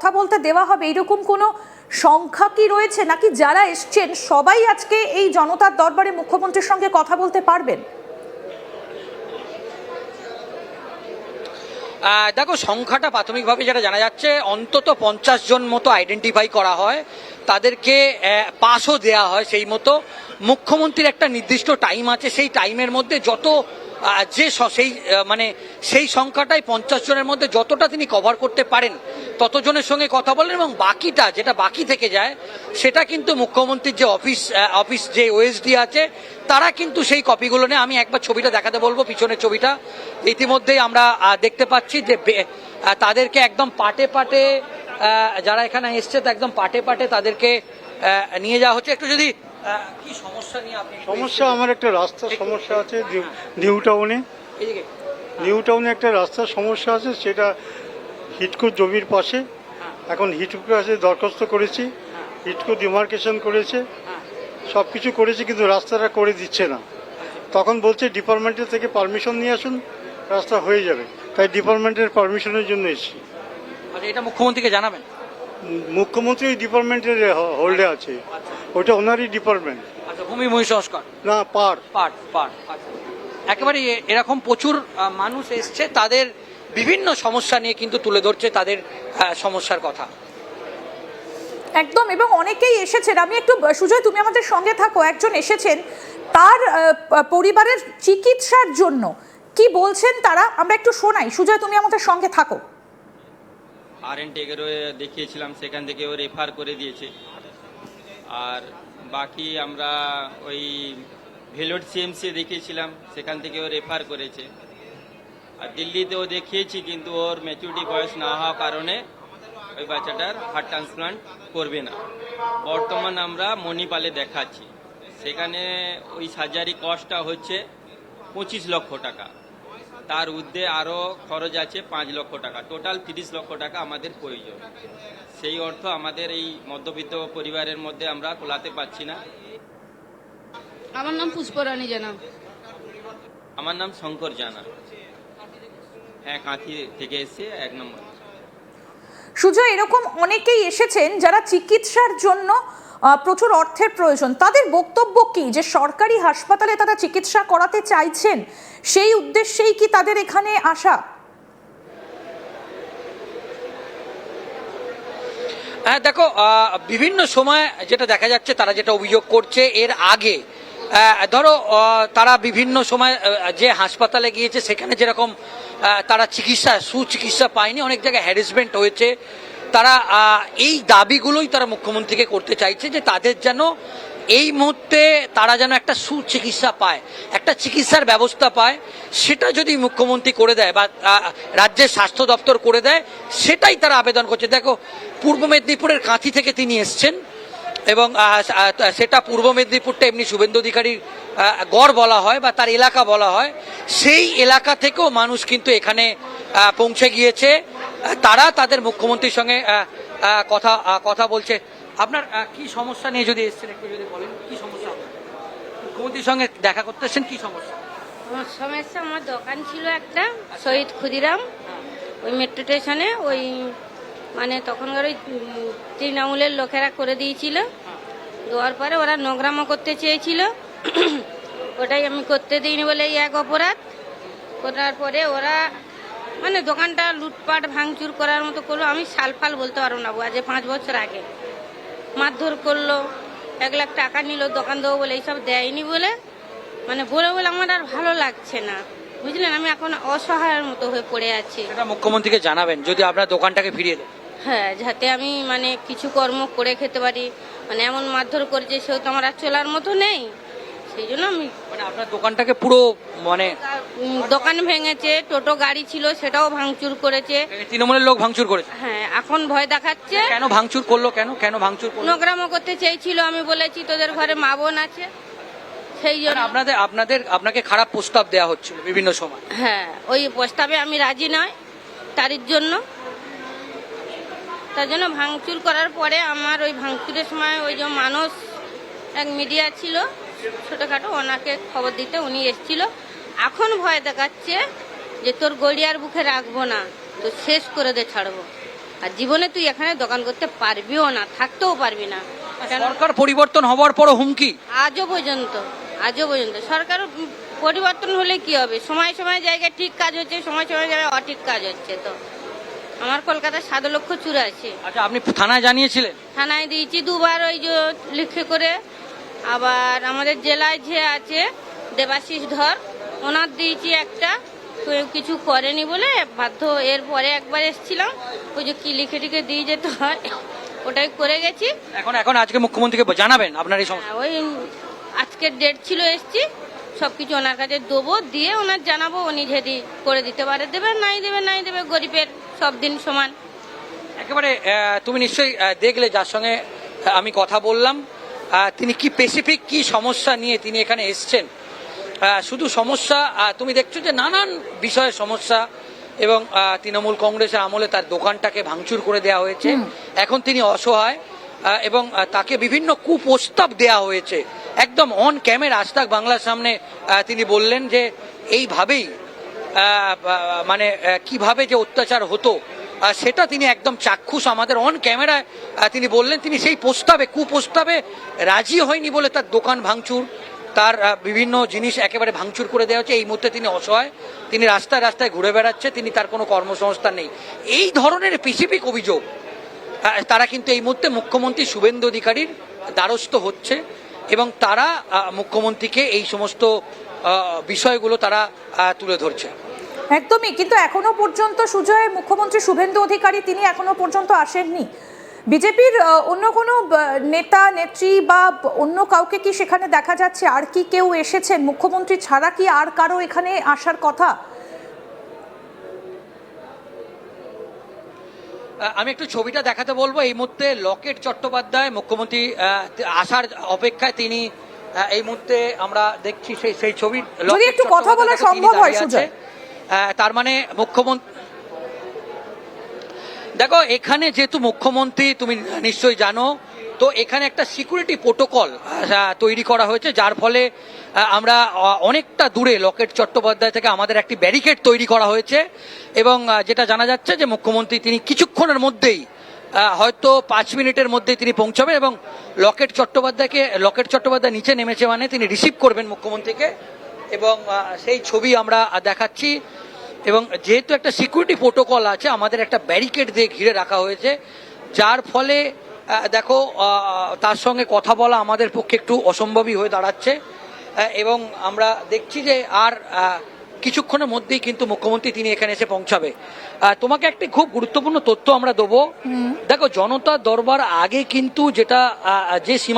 কথা বলতে দেওয়া হবে এরকম কোনো সংখ্যা কি রয়েছে, নাকি যারা এসছেন সবাই আজকে এই জনতার দরবারে মুখ্যমন্ত্রীর সঙ্গে কথা বলতে পারবেন? দেখো, সংখ্যাটা প্রাথমিকভাবে যেটা জানা যাচ্ছে অন্তত 50 জন মতো আইডেন্টিফাই করা হয়, তাদেরকে পাসও দেওয়া হয়। সেই মতো মুখ্যমন্ত্রীর একটা নির্দিষ্ট টাইম আছে, সেই টাইমের মধ্যে যত সেই সেই সংখ্যাটাই 50 জনের মধ্যে যতটা তিনি কভার করতে পারেন ততজনের সঙ্গে কথা বলেন, এবং বাকিটা যেটা বাকি থেকে যায় সেটা কিন্তু মুখ্যমন্ত্রীর যে অফিস যে ওএসডি আছে তারা কিন্তু সেই কপিগুলো নেই। আমি একবার ছবিটা দেখাতে বলবো, পিছনের ছবিটা ইতিমধ্যেই আমরা দেখতে পাচ্ছি যে তাদেরকে একদম পাটে পাটে যারা এখানে এসছে একদম পাটে পাটে তাদেরকে নিয়ে যাওয়া হচ্ছে। একটু যদি কি সমস্যা নিয়ে আপনি? সমস্যা, আমার একটা রাস্তার সমস্যা আছে নিউ টাউনে একটা রাস্তার সমস্যা আছে, সেটা হিটকো জমির পাশে। এখন হিটকো কাছে দরখাস্ত করেছি, হিটকো ডিমার্কেশন করেছে, সব কিছু করেছে, কিন্তু রাস্তাটা করে দিচ্ছে না। তখন বলছে ডিপার্টমেন্টের থেকে পারমিশন নিয়ে আসুন, রাস্তা হয়ে যাবে। তাই ডিপার্টমেন্টের পারমিশনের জন্য এসেছি। আচ্ছা, এটা মুখ্যমন্ত্রীকে জানাবেন? মুখ্যমন্ত্রী ওই ডিপার্টমেন্টের হোল্ডে আছে, ওইটা ওনারই ডিপার্টমেন্ট। আচ্ছা, ভূমি সংস্কার না, পার। আচ্ছা, একেবারে এরকম প্রচুর মানুষ এসছে, তাদের বিভিন্ন সমস্যা নিয়ে কিন্তু তুলে ধরছে তাদের সমস্যার কথা। একদম, এবং অনেকেই এসেছেন। আমি একটু, সুজয় তুমি আমাদের সঙ্গে থাকো, একজন এসেছেন তার পরিবারের চিকিৎসার জন্য, কি বলছেন তারা আমরা একটু শোনাই। সুজয় তুমি আমাদের সঙ্গে থাকো। RN-11 দেখিয়েছিলাম, সেখান থেকে ও রেফার করে দিয়েছে। আর বাকি আমরা ওই ভেলোর সিএমসি দেখিয়েছিলাম, সেখান থেকে ও রেফার করেছে। আর দিল্লিতেও দেখিয়েছি, কিন্তু ওর ম্যাচুরিটি বয়স না হওয়ার কারণে ওই বাচ্চাটার হার্ট ট্রান্সপ্লান্ট করবে না। বর্তমান আমরা মণিপালে দেখাচ্ছি, সেখানে ওই সার্জারি কস্টটা হচ্ছে 25 লক্ষ টাকা, তার ঊর্ধ্বে আরও খরচ আছে 5 লক্ষ টাকা, টোটাল 30 লক্ষ টাকা আমাদের প্রয়োজন। সেই অর্থ আমাদের এই মধ্যবিত্ত পরিবারের মধ্যে আমরা কোলাতে পারছি না। আমার নাম পুষ্পরানী জানা। আমার নাম শঙ্কর জানা। হ্যাঁ, কাঁথি থেকে এসে 1 নম্বর। সুজয়, এরকম অনেকেই এসেছেন যারা চিকিৎসার জন্য প্রচুর অর্থের প্রয়োজন, তাদের বক্তব্য কি যে সরকারি হাসপাতালে তারা চিকিৎসা করাতে চাইছেন, সেই উদ্দেশ্যেই কি তাদের এখানে আসা? হ্যাঁ, দেখো, বিভিন্ন সময় যেটা দেখা যাচ্ছে তারা যেটা অভিযোগ করছে, এর আগে ধরো তারা বিভিন্ন সময় যে হাসপাতালে গিয়েছে সেখানে যেরকম তারা সুচিকিৎসা পায়নি, অনেক জায়গায় হ্যারাসমেন্ট হয়েছে। তারা এই দাবিগুলোই তারা মুখ্যমন্ত্রীকে করতে চাইছে যে তাদের যেন এই মুহূর্তে তারা যেন একটা সুচিকিৎসা পায়, একটা চিকিৎসার ব্যবস্থা পায়। সেটা যদি মুখ্যমন্ত্রী করে দেয় বা রাজ্যের স্বাস্থ্য দপ্তর করে দেয়, সেটাই তারা আবেদন করছে। দেখো, পূর্ব মেদিনীপুরের কাঁথি থেকে তিনি এসছেন, এবং সেটা পূর্ব মেদিনীপুরটা এমনি শুভেন্দু অধিকারীর গড় বলা হয় বা তার এলাকা বলা হয়। সেই এলাকা থেকেও মানুষ কিন্তু এখানে পৌঁছে গিয়েছে, তারা তাদের মুখ্যমন্ত্রীর সঙ্গে কথা বলছে। আপনার কি সমস্যা নিয়ে যদি এসছেন একটু যদি বলেন, কি সমস্যা? মুখ্যমন্ত্রীর সঙ্গে দেখা করতে এসছেন, কি সমস্যা? আমার সমস্যা, আমার দোকান ছিল একটা শহীদ ক্ষুদিরাম, ওই মেট্রো স্টেশনে। ওই মানে তখনকার ওই তৃণমূলের লোকেরা করে দিয়েছিল, দেওয়ার পরে ওরা নোংরামো করতে চেয়েছিল, ওটাই আমি করতে দিইনি বলে এক অপরাধ করার পরে ওরা মানে দোকানটা লুটপাট ভাঙচুর করার মতো করলো। আমি সালফাল বলতে পারবো না, আজ 5 বছর আগে মারধর করলো, 1 লাখ টাকা নিল দোকান দেবো বলে, এইসব দেয়নি বলে বলে আমার আর ভালো লাগছে না, বুঝলেন। আমি এখন অসহায়ের মতো হয়ে পড়ে আছি। এটা মুখ্যমন্ত্রীকে জানাবেন যদি আপনার দোকানটাকে ফিরিয়ে দেন। হ্যাঁ, যাতে আমি কিছু কর্ম করে খেতে পারি। এমন মারধর করেছে, সেও তো আমার আর চলার মতো নেই, সেই জন্য আমি আপনার দোকানটাকে পুরো দোকান ভেঙেছে, টোটো গাড়ি ছিল সেটাও ভাঙচুর করেছে, তৃণমূলের লোক ভাঙচুর করেছে। হ্যাঁ, এখন ভয় দেখাচ্ছে। কেন ভাঙচুর করলো? কেন ভাঙচুর করলো? নোংরামো করতে চেয়েছিল। আমি বলেছি তোদের ঘরে মা বোন আছে, সেই জন্য আপনাকে খারাপ প্রস্তাব দেওয়া হচ্ছিল বিভিন্ন সময়। হ্যাঁ, ওই প্রস্তাবে আমি রাজি নয়, তারির জন্য। তার জন্য ভাঙচুর করার পরে আমার ওই ভাঙচুরের সময় ওই যে মানুষ এক মিডিয়া ছিল ছোটখাটো, ওনাকে খবর দিতে উনি এসেছিল। এখন ভয় দেখাচ্ছে যে তোর গড়িয়ার বুকে রাখবো না, তো শেষ করে ছাড়বো। আর জীবনে তুই এখানে দোকান করতে পারবিও না, থাকতেও পারবি না। কেন সরকার পরিবর্তন হওয়ার পরও হুমকি। আজও পর্যন্ত সরকার পরিবর্তন হলে কি হবে? সময় সময় জায়গায় ঠিক কাজ হচ্ছে, সময় সময় জায়গায় অঠিক কাজ হচ্ছে। তো আমার কলকাতায় 7,84,000। আচ্ছা, আপনি থানায় জানিয়েছিলেন? থানায় দিয়েছি দুবার, ওই যে লিখে করে। আবার আমাদের জেলায় যে আছে দেবাশিস ধর, ওনার দিয়েছি একটা, কেউ কিছু করেনি বলে বাধ্য। এরপরে একবার এসেছিলাম, ওই যে কি লিখে টিখে দিয়ে যেতে হয় ওটাই করে গেছি। এখন আজকে মুখ্যমন্ত্রীকে জানাবেন আপনার এই সমস্যা? হ্যাঁ, ওই আজকের ডেট ছিল, এসছি, সবকিছু ওনার কাছে দেবো, দিয়ে ওনার জানাবো। উনি যদি করে দিতে পারে দেবে, নাই দেবে। গরিবের সব দিন সমান। একেবারে তুমি নিশ্চয়ই দেখলে যার সঙ্গে আমি কথা বললাম, তিনি কি স্পেসিফিক কি সমস্যা নিয়ে তিনি এখানে এসছেন। শুধু সমস্যা তুমি দেখছো যে নানান বিষয়ের সমস্যা, এবং তৃণমূল কংগ্রেসের আমলে তার দোকানটাকে ভাঙচুর করে দেওয়া হয়েছে। এখন তিনি অসহায়, এবং তাকে বিভিন্ন কুপ্রস্তাব দেওয়া হয়েছে। একদম অন ক্যামেরা আজ তাক বাংলার সামনে তিনি বললেন যে এইভাবেই মানে কিভাবে যে অত্যাচার হতো সেটা তিনি একদম চাক্ষুষ আমাদের অন ক্যামেরায় তিনি বললেন। তিনি সেই কুপ্রস্তাবে রাজি হয়নি বলে তার দোকান ভাঙচুর, তার বিভিন্ন জিনিস একেবারে ভাঙচুর করে দেওয়া হচ্ছে। এই মুহূর্তে তিনি অসহায়, তিনি রাস্তায় রাস্তায় ঘুরে বেড়াচ্ছে, তিনি তার কোনো কর্মসংস্থান নেই। এই ধরনের স্পেসিফিক অভিযোগ তারা কিন্তু এই মুহূর্তে মুখ্যমন্ত্রী শুভেন্দু অধিকারীর দ্বারস্থ হচ্ছে, এবং তারা মুখ্যমন্ত্রীকে এই সমস্ত বিষয়গুলো তারা তুলে ধরছে। একদমই, কিন্তু এখনো পর্যন্ত সুজয়, মুখ্যমন্ত্রী শুভেন্দু অধিকারী তিনি এখনো পর্যন্ত আসেননি। বিজেপির অন্য কোনো নেতা নেত্রী বা অন্য কাউকে কি সেখানে দেখা যাচ্ছে? আর কি কেউ এসেছেন মুখ্যমন্ত্রী ছাড়া? কি আর কারো এখানে আসার কথা? আমি একটু ছবিটা দেখাতে বলবো। এই মুহূর্তে লকেট চট্টোপাধ্যায় মুখ্যমন্ত্রী আসার অপেক্ষায়, তিনি এই মুহূর্তে আমরা দেখছি সেই ছবি। যদি একটু কথা বলা সম্ভব হয় সুজয়। তার মানে মুখ্যমন্ত্রী, দেখো এখানে যেহেতু মুখ্যমন্ত্রী তুমি নিশ্চয়ই জানো, তো এখানে একটা সিকিউরিটি প্রোটোকল তৈরি করা হয়েছে, যার ফলে আমরা অনেকটা দূরে লকেট চট্টোপাধ্যায় থেকে আমাদের একটি ব্যারিকেড তৈরি করা হয়েছে। এবং যেটা জানা যাচ্ছে যে মুখ্যমন্ত্রী তিনি কিছুক্ষণের মধ্যেই, হয়তো 5 মিনিটের মধ্যেই তিনি পৌঁছাবেন, এবং লকেট চট্টোপাধ্যায় নিচে নেমেছে মানে তিনি রিসিভ করবেন মুখ্যমন্ত্রীকে, এবং সেই ছবি আমরা দেখাচ্ছি। এবং যেহেতু একটা সিকিউরিটি প্রোটোকল আছে, আমাদের একটা ব্যারিকেড দিয়ে ঘিরে রাখা হয়েছে, যার ফলে দেখো তার সঙ্গে কথা বলা আমাদের পক্ষে একটু অসম্ভবই হয়ে দাঁড়াচ্ছে। এবং আমরা দেখছি যে আর কিছুক্ষণের মধ্যেই কিন্তু মুখ্যমন্ত্রী তিনি এখানে এসে পৌঁছাবে। তোমাকে একটি খুব গুরুত্বপূর্ণ তথ্য আমরা দেবো। দেখো, জনতা দরবার আগে কিন্তু যেটা যে সীমা